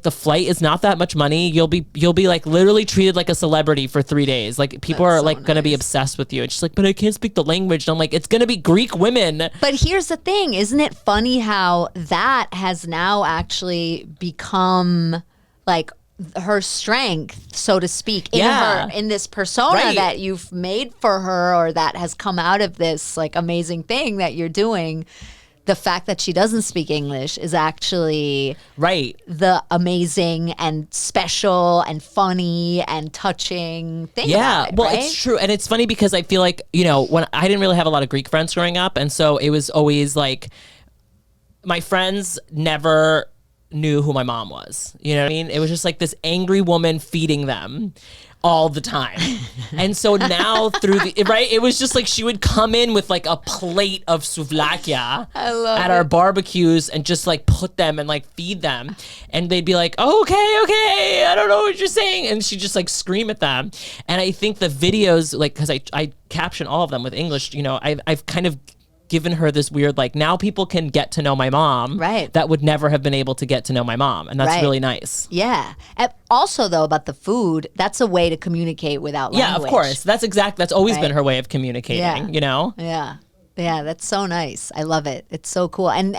the flight is not that much money. You'll be like literally treated like a celebrity for 3 days. Like people That's are so like gonna be nice. obsessed with you. It's just like, but I can't speak the language. And I'm like, it's gonna be Greek women. But here's the thing. Isn't it funny how that has now actually become like her strength, so to speak, in Yeah. her, in this persona Right. that you've made for her, or that has come out of this like amazing thing that you're doing. The fact that she doesn't speak English is actually Right. the amazing and special and funny and touching thing. Yeah, about it, well, right? it's true, and it's funny because I feel like, you know, when I didn't really have a lot of Greek friends growing up, and so it was always like my friends never knew who my mom was. You know what I mean? It was just like this angry woman feeding them all the time. And so now through the right, it was just like she would come in with like a plate of souvlakia at our barbecues and just like put them and like feed them, and they'd be like, oh, okay, I don't know what you're saying, and she'd just like scream at them. And I think the videos, like, because I caption all of them with English, you know, I've kind of given her this weird, like, now people can get to know my mom, Right. that would never have been able to get to know my mom, and that's Right. really nice. Yeah. And also, though, about the food, that's a way to communicate without language. Yeah, of course. That's always Right. been her way of communicating, Yeah. you know? Yeah. Yeah, that's so nice. I love it. It's so cool. And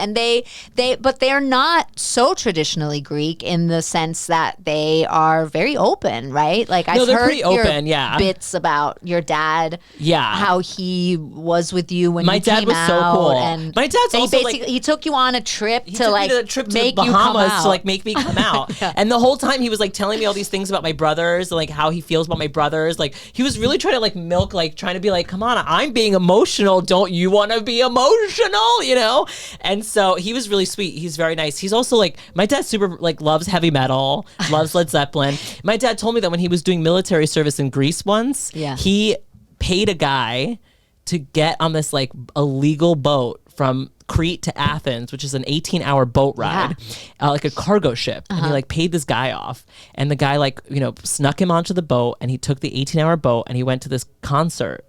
but they're not so traditionally Greek in the sense that they are very open, right? Like I've they're heard pretty open, yeah. bits about your dad. Yeah. How he was with you when My you dad came was so out, cool. And My dad's and also he basically he took you on a trip he to took like me to a trip to make the you come Bahamas out. to like make me come out. And the whole time he was like telling me all these things about my brothers, and like how he feels about my brothers. Like he was really trying to like milk, like trying to be like, come on, I'm being emotional. Don't you want to be emotional? You know? And so he was really sweet. He's very nice. He's also like, my dad super like loves heavy metal, loves Led Zeppelin. My dad told me that when he was doing military service in Greece once, he paid a guy to get on this like illegal boat from Crete to Athens, which is an 18-hour boat ride, like a cargo ship. And he like paid this guy off, and the guy like, you know, snuck him onto the boat, and he took the 18-hour boat and he went to this concert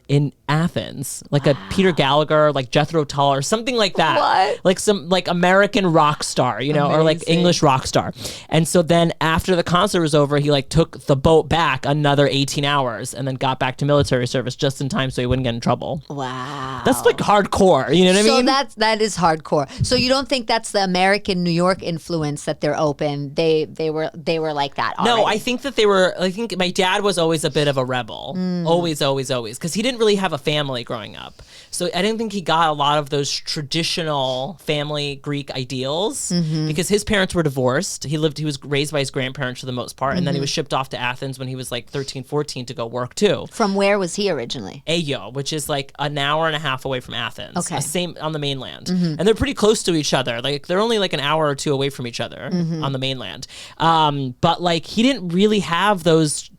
in Athens, like a Peter Gallagher, like Jethro Tull or something like that. What? Like some like American rock star, you know, or like Amazing. English rock star. And so then after the concert was over, he like took the boat back another 18 hours and then got back to military service just in time so he wouldn't get in trouble. Wow. That's like hardcore, you know what I mean? So that is hardcore. So you don't think that's the American New York influence that they're open? They were like that already. No, I think that I think my dad was always a bit of a rebel. Always, because he didn't really have a family growing up. So I didn't think he got a lot of those traditional family Greek ideals because his parents were divorced. He was raised by his grandparents for the most part, and then he was shipped off to Athens when he was like 13, 14 to go work too. From where was he originally? Ayo, which is like an hour and a half away from Athens. Okay. Same on the mainland. And they're pretty close to each other. Like they're only like an hour or two away from each other on the mainland. But like he didn't really have those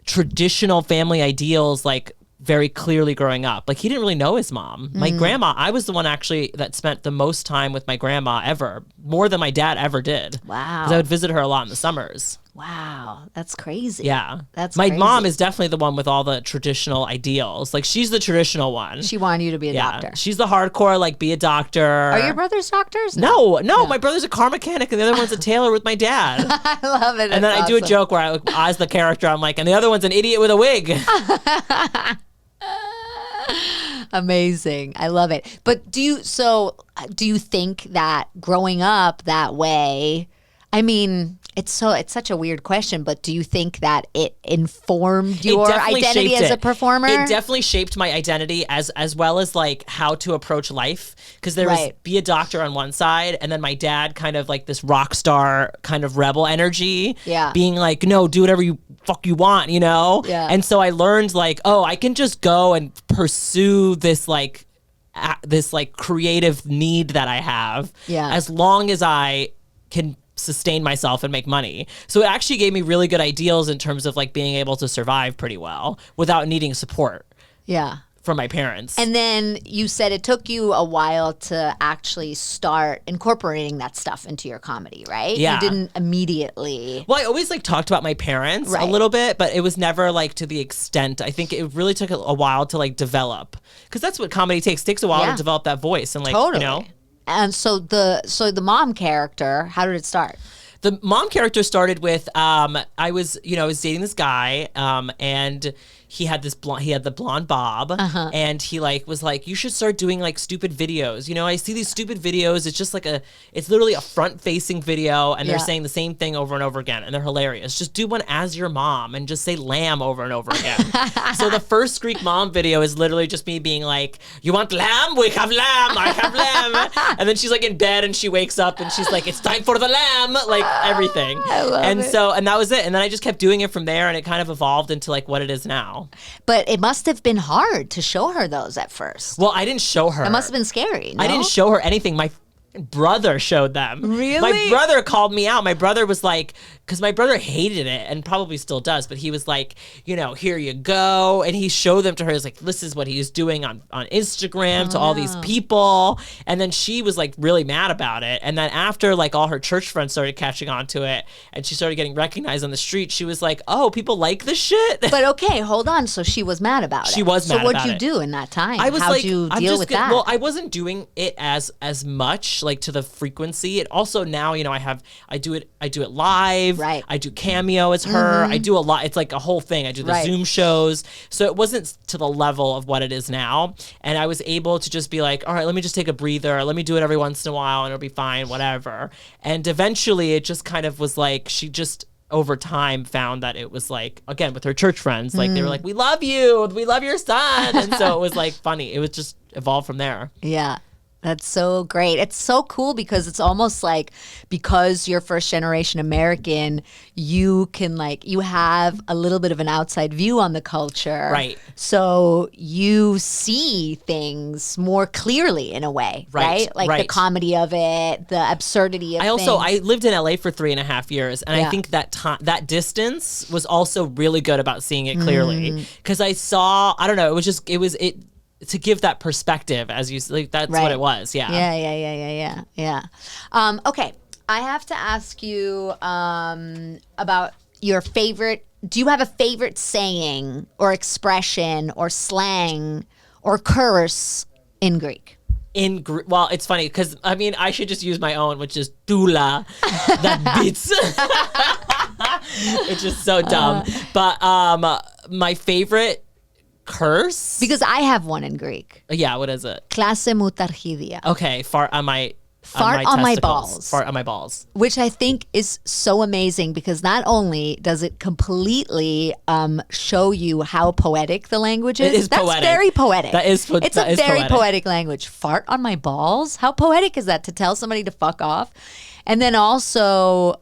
traditional family ideals like very clearly growing up. Like he didn't really know his mom. My grandma, I was the one actually that spent the most time with my grandma ever, more than my dad ever did. Wow. Because I would visit her a lot in the summers. Wow, that's crazy. Yeah. That's my crazy. mom is definitely the one with all the traditional ideals. Like she's the traditional one. She wanted you to be a doctor. She's the hardcore, like be a doctor. Are your brothers doctors? No, my brother's a car mechanic and the other one's a tailor with my dad. I love it. And then I do a joke where as the character, I'm like, and the other one's an idiot with a wig. Amazing. I love it. But do you think that growing up that way, I mean, it's such a weird question, but do you think that it informed your identity as a performer? It definitely shaped my identity as well as like how to approach life. Because there was be a doctor on one side, and then my dad kind of like this rock star kind of rebel energy. Yeah. Being like, no, do whatever you fuck you want, you know? Yeah. And so I learned like, oh, I can just go and pursue this like creative need that I have. Yeah. As long as I can sustain myself and make money. So it actually gave me really good ideals in terms of like being able to survive pretty well without needing support from my parents. And then you said it took you a while to actually start incorporating that stuff into your comedy, right? Yeah. You didn't immediately. Well, I always like talked about my parents a little bit, but it was never like to the extent. I think it really took a while to like develop, because that's what comedy takes. It takes a while to develop that voice and like, you know. And so the mom character, how did it start? The mom character started with I was dating this guy and he had the blonde bob and he like was like, you should start doing like stupid videos. You know, I see these stupid videos. It's just like it's literally a front facing video and they're saying the same thing over and over again and they're hilarious. Just do one as your mom and just say lamb over and over again. So the first Greek mom video is literally just me being like, you want lamb? We have lamb. I have lamb. And then she's like in bed and she wakes up and she's like, it's time for the lamb. Like everything. I love it. So that was it. And then I just kept doing it from there and it kind of evolved into like what it is now. But it must have been hard to show her those at first. Well, I didn't show her. It must have been scary. No? I didn't show her anything. My brother showed them. Really? My brother called me out. My brother was like, because my brother hated it and probably still does, but he was like, you know, here you go. And he showed them to her. He's like, this is what he was doing on Instagram to all these people. And then she was like really mad about it. And then after like all her church friends started catching on to it and she started getting recognized on the street, she was like, oh, people like this shit? But okay, hold on. So she was mad about it. She was mad about it. So what'd you do in that time? I was How'd like, you deal with that? Well, I wasn't doing it as much. match like to the frequency. It also now, you know, I do it live. Right. I do cameo as her. I do a lot. It's like a whole thing. I do the Right. Zoom shows. So it wasn't to the level of what it is now. And I was able to just be like, all right, let me just take a breather. Let me do it every once in a while and it'll be fine, whatever. And eventually it just kind of was like, she just over time found that it was like, again, with her church friends, like they were like, we love you. We love your son. And so it was like funny. It was just evolved from there. Yeah. That's so great. It's so cool because it's almost like because you're first generation American, you can like, you have a little bit of an outside view on the culture. Right. So you see things more clearly in a way, right? Like the comedy of it, the absurdity of things. I lived in LA for 3.5 years, and I think that that distance was also really good about seeing it clearly because I saw, I don't know, it was to give that perspective, as you like, that's what it was. Yeah. Yeah. Okay, I have to ask you about your favorite. Do you have a favorite saying or expression or slang or curse in Greek? Well, it's funny because I mean I should just use my own, which is "tula," that beats, which is so dumb. But my favorite curse, because I have one in Greek. Yeah, what is it? Klase mutarchidia. Okay, fart on my balls. Fart on my balls. Which I think is so amazing because not only does it completely show you how poetic the language is. That's poetic. Very poetic. It's a very poetic language. Fart on my balls? How poetic is that to tell somebody to fuck off? And then also,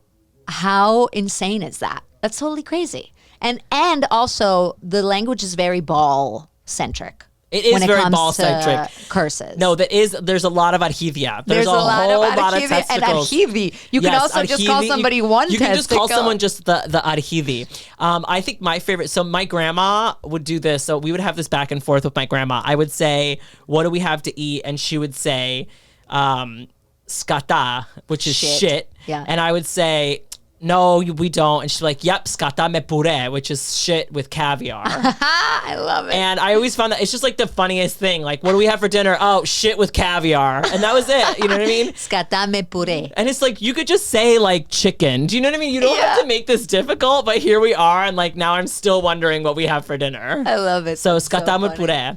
how insane is that? That's totally crazy. And also, the language is very ball-centric. It is when very comes ball-centric. To curses. No, there's a lot of archivia. There's a lot whole of lot of archivi and testicles. archivi. You can also just call somebody one You can just call testicle. someone just the archivi. I think my favorite, so my grandma would do this. So we would have this back and forth with my grandma. I would say, what do we have to eat? And she would say, skata, which is shit. Yeah. And I would say, no, we don't. And she's like, yep, skata me pure, which is shit with caviar. I love it. And I always found that it's just like the funniest thing. Like, what do we have for dinner? Oh, shit with caviar. And that was it. You know what I mean? Scatame pure. And it's like, you could just say like chicken. Do you know what I mean? You don't have to make this difficult, but here we are. And like, now I'm still wondering what we have for dinner. I love it. So scatame pure.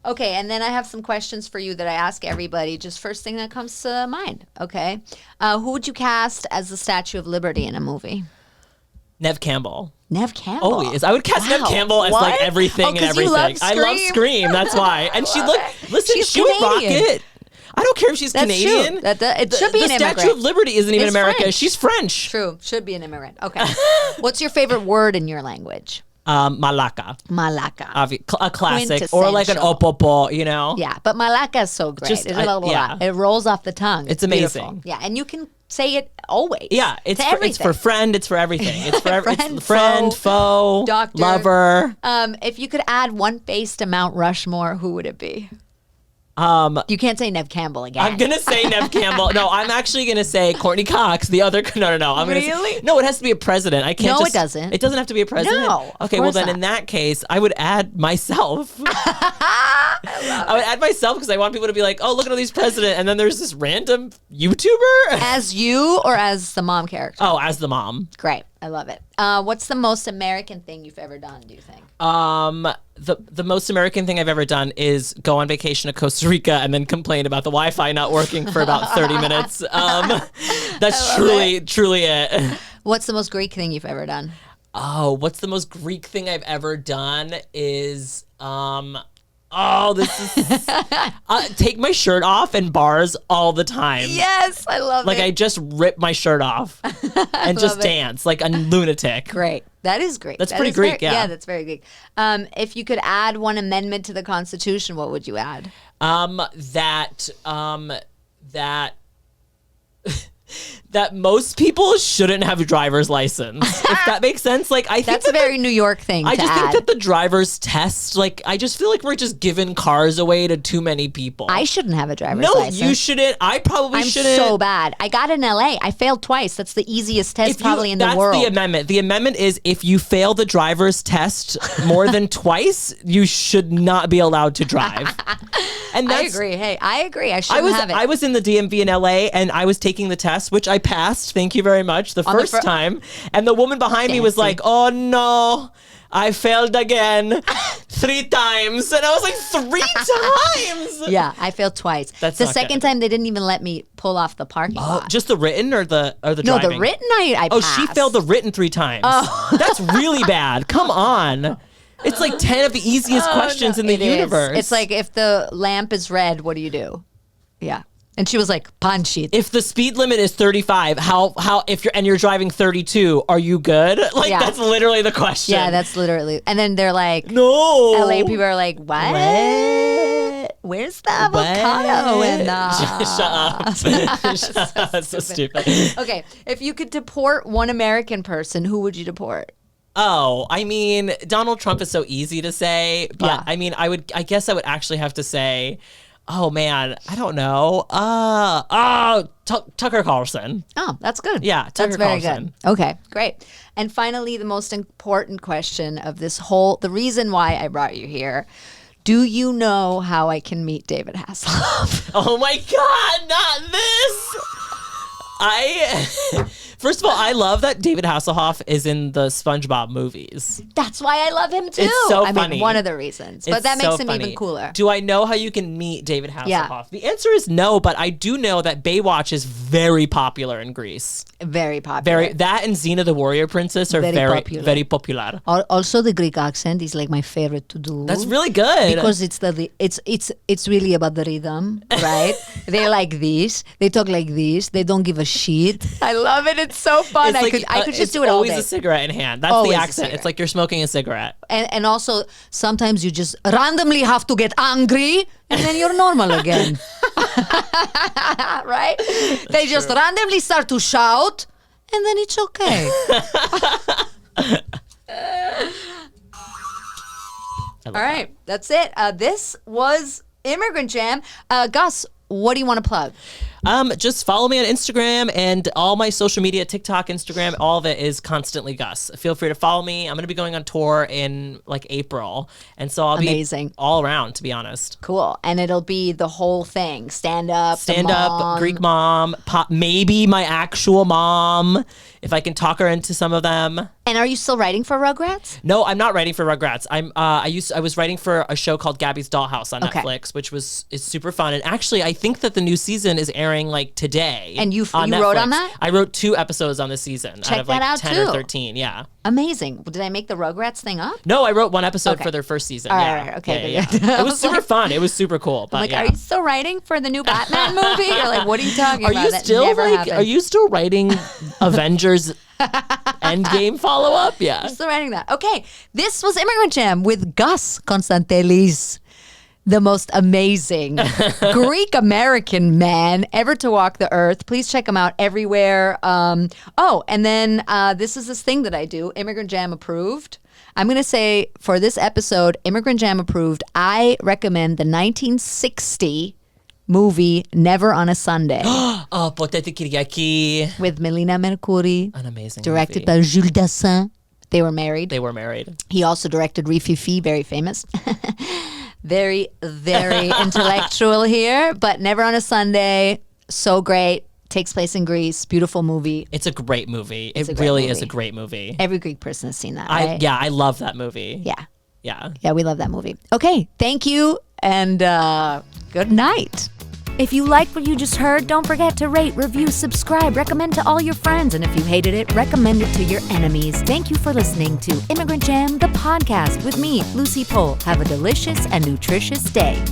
Okay, and then I have some questions for you that I ask everybody. Just first thing that comes to mind, okay? Who would you cast as the Statue of Liberty in a movie? Nev Campbell. Nev Campbell. Always. I would cast Nev Campbell as like everything and 'cause everything. You love I love Scream. That's why. And she She's would rock Canadian. it. I don't care if she's That's Canadian. true. It should be an The immigrant. Statue of Liberty isn't even It's America. French. She's French. True. Should be an immigrant. Okay. What's your favorite word in your language? Malaka. Malaka. A classic. Or like an opopo, you know? Yeah, but Malaka is so great. It rolls off the tongue. It's amazing. Beautiful. Yeah, and you can say it always. Yeah, it's for friend, it's for everything. It's for Friend, friend, foe, doctor, lover. If you could add one face to Mount Rushmore, who would it be? You can't say Nev Campbell again. I'm gonna say Nev Campbell. No, I'm actually gonna say Courtney Cox. The other no. I'm gonna say, no. It has to be a president. I can't. No, it doesn't. It doesn't have to be a president. No. Okay. Well, then in that case, I would add myself. I would add myself because I want people to be like, oh, look at all these president, and then there's this random YouTuber. As you or as the mom character? Oh, as the mom. Great. I love it. What's the most American thing you've ever done, do you think? The most American thing I've ever done is go on vacation to Costa Rica and then complain about the Wi-Fi not working for about 30 minutes. That's truly it. What's the most Greek thing you've ever done? Oh, what's the most Greek thing I've ever done is this is take my shirt off in bars all the time. Yes, I love it. Like I just rip my shirt off and just dance like a lunatic. Great. That is great. That's pretty Greek, yeah. Yeah, that's very Greek. If you could add one amendment to the Constitution, what would you add? that most people shouldn't have a driver's license. If that makes sense. Like, I think That's a very New York thing I to just add. think that the driver's test, like, I just feel like we're just giving cars away to too many people. I shouldn't have a driver's no, license. you shouldn't. I probably I'm shouldn't. so bad. I got in LA. I failed twice. That's the easiest test probably in the world. That's the amendment. The amendment is if you fail the driver's test more than twice, you should not be allowed to drive. And I agree. Hey, I agree. I shouldn't have it. I was in the DMV in LA and I was taking the test, which I passed. Thank you very much. The first time. And the woman behind me was like, oh no, I failed again 3 times. And I was like, 3 times? Yeah, I failed twice. That's the not second good. time they didn't even let me pull off the parking lot. Just the written or the driving? No, the written I Oh, passed. she failed the written 3 times. Oh. That's really bad. Come on. It's like 10 of the easiest questions in the universe. It's like if the lamp is red, what do you do? Yeah. And she was like, punch it. If the speed limit is 35, how if you're driving 32, are you good? Like that's literally the question. Yeah, that's literally. And then they're like, no. LA people are like, what? Where's the avocado? And Shut up. Shut up. That's so stupid. Okay, if you could deport one American person, who would you deport? Oh, I mean, Donald Trump is so easy to say, but Yeah. I mean, I guess I would actually have to say, oh man, I don't know. Tucker Carlson. Oh, that's good. Yeah, Tucker that's very Carlson. good. Okay, great. And finally, the most important question of this the reason why I brought you here. Do you know how I can meet David Hasselhoff? Oh my God, not this. First of all, I love that David Hasselhoff is in the SpongeBob movies. That's why I love him too. It's so I funny. mean, one of the reasons. But It's that makes so him funny. even cooler. Do I know how you can meet David Hasselhoff? Yeah. The answer is no, but I do know that Baywatch is very popular in Greece. Very popular. That and Xena the Warrior Princess are Very very popular. very popular. Also, the Greek accent is like my favorite to do. That's really good. Because it's really about the rhythm, right? They're like this. They talk like this. They don't give a shit. I love it. It's so fun. I could just do it all always day. a cigarette in hand. That's Always the a accent. cigarette. It's like you're smoking a cigarette. And also, sometimes you just randomly have to get angry, and then you're normal again. Right? They just randomly start to shout, and then it's okay. All right, that's it. This was Immigrant Jam. Gus, what do you want to plug? Just follow me on Instagram and all my social media, TikTok, Instagram, all of it is constantly Gus. Feel free to follow me. I'm going to be going on tour in like April. And so I'll Amazing. be all around, to be honest. Cool. And it'll be the whole thing. Stand up, Greek mom, maybe my actual mom, if I can talk her into some of them. And are you still writing for Rugrats? No, I'm not writing for Rugrats. I was writing for a show called Gabby's Dollhouse on Okay. Netflix, which is super fun. And actually, I think that the new season is airing like today. And you on wrote on Netflix. that? I wrote 2 episodes on this season Check out of like that out 10 too. or 13. Yeah. Amazing. Did I make the Rugrats thing up? No, I wrote 1 episode Okay. for their first season. All yeah. right, okay, Yeah, good. yeah. It was super fun. It was super cool. But Like, yeah. are you still writing for the new Batman movie? Or like, what are you talking Are about? you That still never like? happened. Are you still writing Avengers Endgame follow up? Yeah. Still writing that? Okay, this was Immigrant Jam with Gus Constantellis, the most amazing Greek American man ever to walk the earth. Please check him out everywhere. And then this is this thing that I do, Immigrant Jam approved. I'm going to say for this episode, Immigrant Jam approved, I recommend the 1960 movie Never on a Sunday Oh, Potete Kyriaki. with Melina Mercouri, An amazing directed movie. by Jules Dassin. They were married. They were married. He also directed Rififi, very famous. Very, very intellectual here, but Never on a Sunday, so great. Takes place in Greece, beautiful movie. It's a great movie. It's a It great really movie. is a great movie. Every Greek person has seen that, right? I love that movie. Yeah. Yeah. Yeah, we love that movie. Okay, thank you, and good night. If you liked what you just heard, don't forget to rate, review, subscribe, recommend to all your friends, and if you hated it, recommend it to your enemies. Thank you for listening to Immigrant Jam, the podcast with me, Lucie Pohl. Have a delicious and nutritious day.